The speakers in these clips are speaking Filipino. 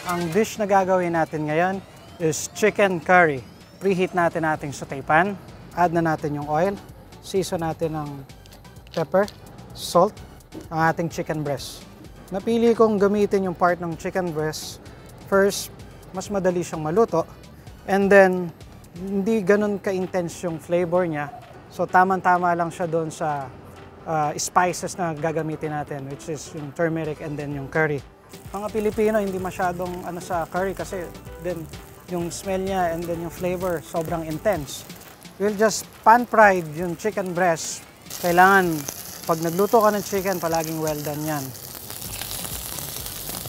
Ang dish na gagawin natin ngayon is chicken curry. Preheat natin ating saute pan. Add na natin yung oil. Season natin ng pepper, salt, ang ating chicken breast. Napili kong gamitin yung part ng chicken breast. First, mas madali siyang maluto. And then, hindi ganun ka-intense yung flavor niya. So, tamang-tama lang siya doon sa spices na gagamitin natin, which is yung turmeric and then yung curry. Mga Pilipino, hindi masyadong sa curry kasi then yung smell niya and then yung flavor sobrang intense. We'll just pan-fried yung chicken breast. Kailangan, pag nagluto ka ng chicken, palaging well done yan.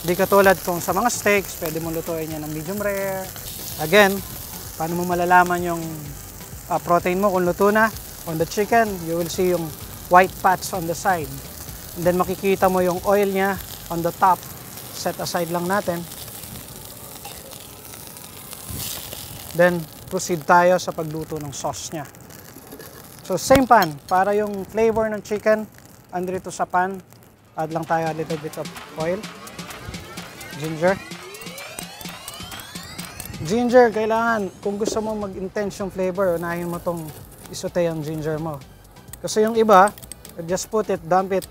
Hindi katulad kung sa mga steaks, pwede mo lutuin yan ng medium rare. Again, paano mo malalaman yung protein mo kung luto na? On the chicken, you will see yung white patch on the side. And then makikita mo yung oil niya on the top. Set aside lang natin. Then, proceed tayo sa pagluto ng sauce niya. So, same pan. Para yung flavor ng chicken, andito sa pan, add lang tayo a little bit of oil. Ginger. Ginger, kailangan, kung gusto mo mag-intense yung flavor, unahin mo tong isote yung ginger mo. Kasi yung iba, just put it, dump it,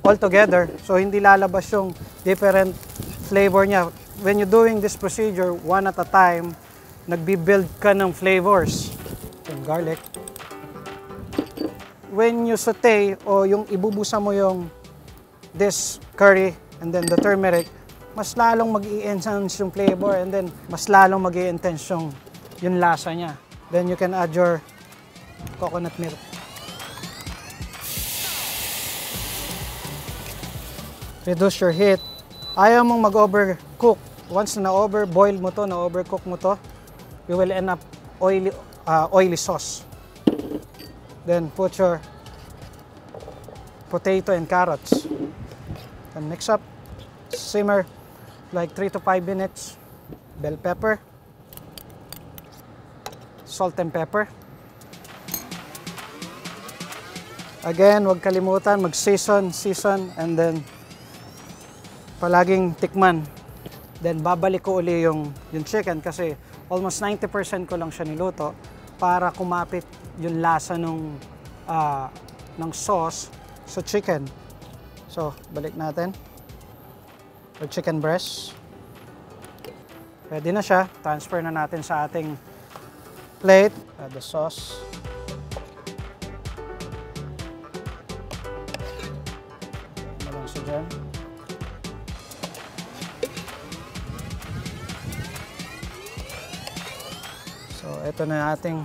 all together. So, hindi lalabas yung different flavor niya. When you're doing this procedure, one at a time, nagbi-build ka ng flavors. Yung garlic. When you saute o yung ibubusa mo yung this curry and then the turmeric, mas lalong mag-i-enhance yung flavor and then mas lalong mag-i-intense yung lasa niya. Then you can add your coconut milk. Reduce your heat. Ayaw mong mag-overcook. Once na over-boil mo to, na-overcook mo to, you will end up oily sauce. Then put your potato and carrots. And mix up. Simmer like 3 to 5 minutes. Bell pepper. Salt and pepper. Again, huwag kalimutan mag-season, and then palaging tikman. Then babalik ko uli yung chicken kasi almost 90% ko lang siya niluto para kumapit yung lasa ng sauce sa chicken. So, balik natin. Yung chicken breast. Ready na siya. Transfer na natin sa ating plate. Add the sauce. Ano lang siya dyan. So, ito na ating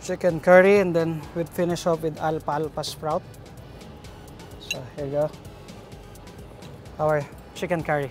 chicken curry and then we'll finish off with alfalfa sprout. So, here you go. Our chicken curry.